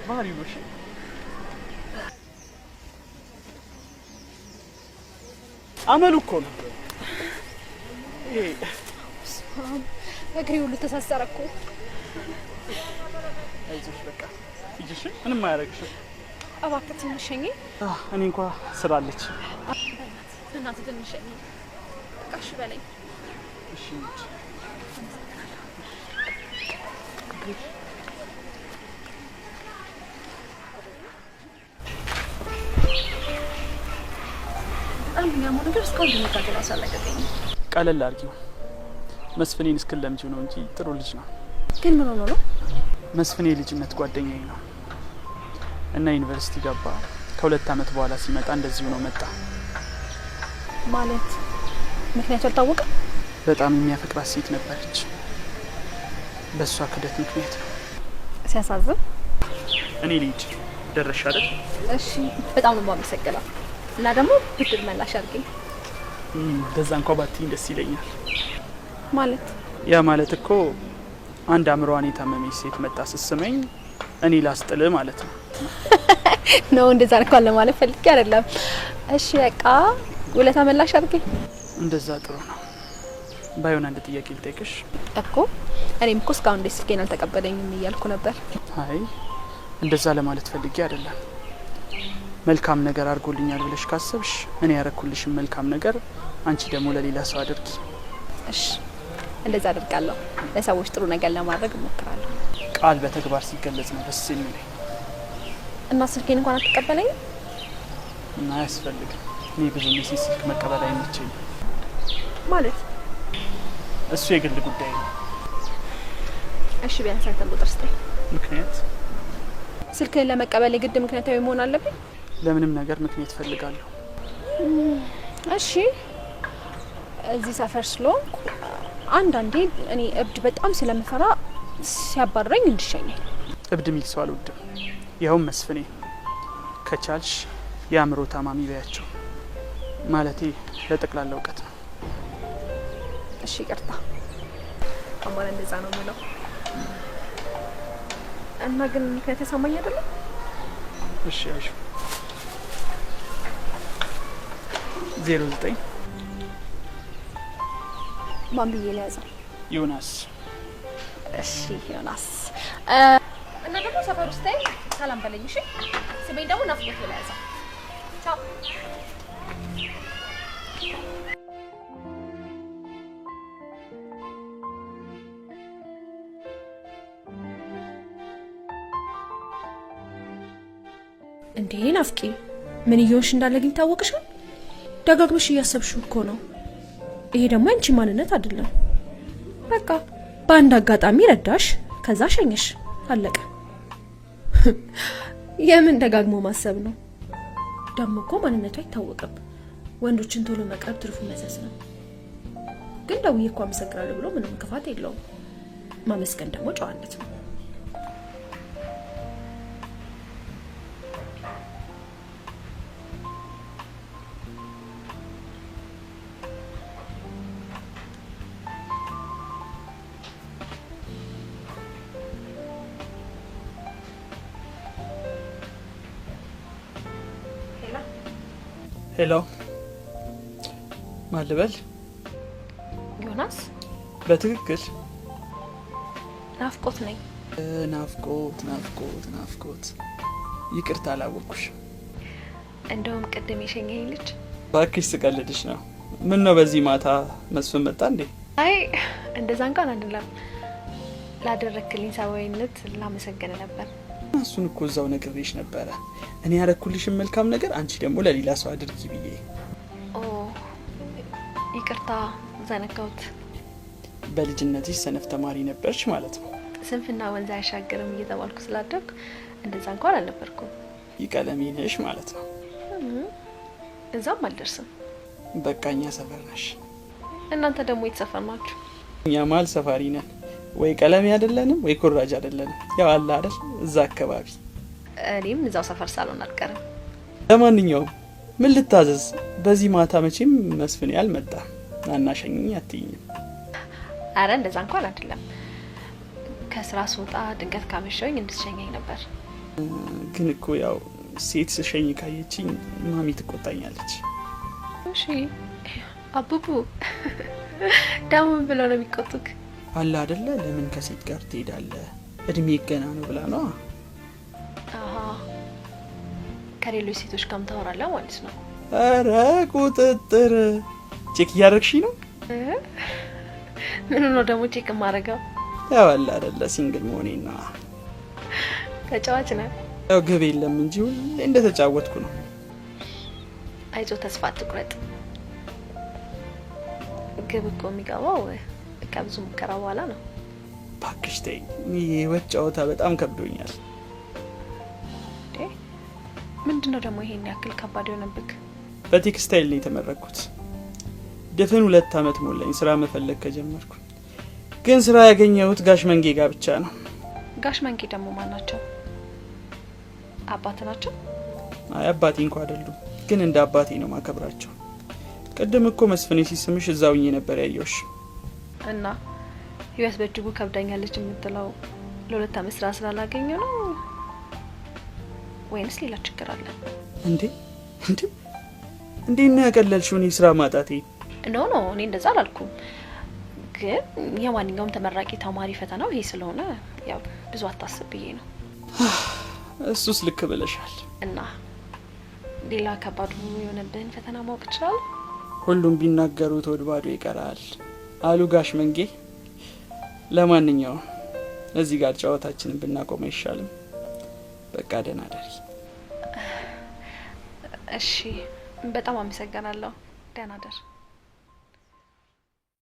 ባህሪው ነው። እሺ አመሉ እኮ ነው። እግሬ ሁሉ ተሳሰረ እኮ። አይዞሽ በቃ ሂጂሽ፣ ምንም አያረግሽም። እባክህ ትንሽ ሸኝ። እኔ እንኳን ስራ አለች። እናትህ ትንሽ ሸኝ። በቃ እሺ በለኝ። እሺ በጣም የሚያመው ነገር እስካሁን ድንጋጤ አሳለቀኝ። ቀለል አድርጊው። መስፍኔን እስክለምጂው ነው እንጂ ጥሩ ልጅ ነው። ግን ምን ሆኖ ነው? መስፍኔ ልጅነት ጓደኛዬ ነው እና ዩኒቨርሲቲ ገባ። ከ2 አመት በኋላ ሲመጣ እንደዚሁ ነው መጣ። ማለት ምክንያቱ አልታወቀም። በጣም የሚያፈቅራት ሴት ነበረች። በሷ ክደት ምክንያት ነው። ሲያሳዝን። እኔ ልጅ ደረሽ አይደል? እሺ በጣም ነው የማመሰግነው። እና ደግሞ ብድር መላሽ አድርገኝ። እንደዛ እንኳን ባትይኝ ደስ ይለኛል። ማለት ያ ማለት እኮ አንድ አምሮዋን የታመመች ሴት መጣ ስስመኝ እኔ ላስጥል ማለት ነው። ነው እንደዛ እንኳን ለማለት ፈልጌ አይደለም። እሺ በቃ ውለታ መላሽ አድርገኝ። እንደዛ ጥሩ ነው። ባይሆን አንድ ጥያቄ ልጠይቅሽ እኮ። እኔም እኮ እስካሁን ደስ ስልኬን አልተቀበለኝም እያልኩ ነበር። አይ እንደዛ ለማለት ፈልጌ አይደለም። መልካም ነገር አድርጎልኛል ብለሽ ካሰብሽ እኔ ያረኩልሽን መልካም ነገር አንቺ ደግሞ ለሌላ ሰው አድርጊ። እሺ እንደዛ አደርጋለሁ። ለሰዎች ጥሩ ነገር ለማድረግ እሞክራለሁ። ቃል በተግባር ሲገለጽ ነው ደስ የሚለኝ። እና ስልኬን እንኳን አትቀበለኝ? እና አያስፈልግም። እኔ ብዙ ሜሴጅ ስልክ መቀበል አይመቸኝም። ማለት እሱ የግል ጉዳይ ነው። እሺ ቢያንስ አንተን ቁጥር ስጠኝ። ምክንያት? ስልክህን ለመቀበል የግድ ምክንያታዊ መሆን አለብኝ? ለምንም ነገር ምክንያት ፈልጋለሁ። እሺ እዚህ ሰፈር ስለሆንኩ አንዳንዴ እኔ እብድ በጣም ስለምፈራ ሲያባረኝ እንድሸኝ። እብድ ሚል ሰው አልወድም። ይኸውም መስፍኔ ከቻልሽ የአእምሮ ታማሚ በያቸው። ማለቴ ለጠቅላላ እውቀት ነው። እሺ ይቅርታ። አማራ እንደዛ ነው የምለው። እና ግን ምክንያት ተሰማኝ አይደለም? እሺ አይሹ 09 ማን ብዬ ነው ያዘው? ዮናስ። እሺ ዮናስ። እና ደግሞ ሰፈር ውስጥ ሰላም በለኝ። እሺ ስሜን ደግሞ ናፍቆት ብለህ ያዘው። ቻው። እንዴ ናፍቂ፣ ምን እየሆንሽ እንዳለ ግን ታወቅሻል? ደጋግመሽ እያሰብሽው እኮ ነው። ይሄ ደግሞ አንቺ ማንነት አይደለም። በቃ በአንድ አጋጣሚ ረዳሽ፣ ከዛ ሸኘሽ፣ አለቀ። የምን ደጋግሞ ማሰብ ነው? ደግሞ እኮ ማንነቱ አይታወቅም። ወንዶችን ቶሎ መቅረብ ትርፉ መዘዝ ነው። ግን ደውዬ እኮ አመሰግናለሁ ብሎ ምንም ክፋት የለውም። ማመስገን ደግሞ ጨዋነት ነው። ሄሎ ማልበል? ዮናስ? በትክክል ናፍቆት ነኝ። ናፍቆት ይቅርታ አላወቅኩሽ። እንደውም ቅድም የሸኘኝ ልጅ ባክሽ ስቀልድሽ ነው። ምን ነው በዚህ ማታ መስፍን መጣ እንዴ? አይ እንደዛ እንኳን አይደለም። ላደረክልኝ ሰዋዊነት ላመሰግን ነበር። እሱን እኮ እዛው ነግሬሽ ነበረ። እኔ ያረኩልሽን መልካም ነገር አንቺ ደግሞ ለሌላ ሰው አድርጊ ብዬ። ኦ ይቅርታ ዘነጋሁት። በልጅነትሽ ሰነፍ ተማሪ ነበርሽ ማለት ነው። ስንፍና ወንዝ አይሻገርም እየተባልኩ ስላደኩ እንደዛ እንኳን አልነበርኩም። ይቀለሜ ነሽ ማለት ነው። እዛም አልደርስም። በቃኛ ሰፈር ነሽ። እናንተ ደግሞ የተሰፈር ናችሁ? እኛ ማል ሰፋሪ ነን። ወይ ቀለሜ አይደለንም ወይ ኩራጅ አይደለንም። ያው አለ አይደል እዛ አካባቢ። እኔም እዛው ሰፈር ሳልሆን አልቀርም። ለማንኛውም ምን ልታዘዝ? በዚህ ማታ መቼም መስፍን ያልመጣ አናሸኝኝ አትይኝም? አረ እንደዛ እንኳን አይደለም። ከስራ ስወጣ ድንገት ካመሸኝ እንድትሸኘኝ ነበር። ግን እኮ ያው ሴት ስሸኝ ካየችኝ ማሚ ትቆጣኛለች። እሺ አቡቡ ደግሞ ምን ብለው ነው የሚቆጡክ? አለ አይደለ ለምን ከሴት ጋር ትሄዳለህ እድሜ ገና ነው ብላ ነው። አሃ ከሌሎች ሴቶች ጋርም ታወራለህ ማለት ነው? ኧረ ቁጥጥር ቼክ እያደረግሽ ነው? ምን ነው ደግሞ ቼክ ማረጋው? ያው አለ አይደለ ሲንግል መሆኔና ተጫዋች ነህ። ያው ግብ የለም እንጂ ሁሌ እንደተጫወትኩ ነው። አይዞ ተስፋ አትቁረጥ። ግብ እኮ የሚገባው ከብዙ ሙከራ በኋላ ነው። እባክሽ ተይኝ፣ የህይወት ጨዋታ በጣም ከብዶኛል። ምንድነው ደግሞ ይሄን ያክል ከባድ የሆነብክ? በቴክስታይል ነው የተመረኩት። ድፍን 2 አመት ሞላኝ ስራ መፈለግ ከጀመርኩ። ግን ስራ ያገኘሁት ጋሽ መንጌ ጋር ብቻ ነው። ጋሽ መንጌ ደግሞ ማን ናቸው? አባት ናቸው? አይ አባቴ እንኳን አይደሉም፣ ግን እንደ አባቴ ነው ማከብራቸው። ቀደም እኮ መስፍኔ ሲስምሽ እዛውኝ ነበር ያየውሽ። እና ህይወት በእጅጉ ከብዳኛለች የምትለው ለ2 አመት ስራ ስላላገኘ ነው ወይንስ ሌላ ችግር አለ? እንዴ ነው ያቀለልሽው እኔ ስራ ማጣቴ? ኖ እኔ እንደዛ አላልኩም። ግን የማንኛውም ተመራቂ ተማሪ ፈተናው ይሄ ስለሆነ ያው ብዙ አታስብ ብዬ ነው። እሱስ ልክ ብለሻል። እና ሌላ ከባዱ የሆነብህን ፈተና ማወቅ ይችላል? ሁሉም ቢናገሩት ወደ ባዶ ይቀራል አሉ ጋሽ መንጌ። ለማንኛውም እዚህ ጋር ጨዋታችንን ብናቆም አይሻልም? በቃ ደህና ደሪ። እሺ በጣም አመሰግናለሁ። ደህና ደር።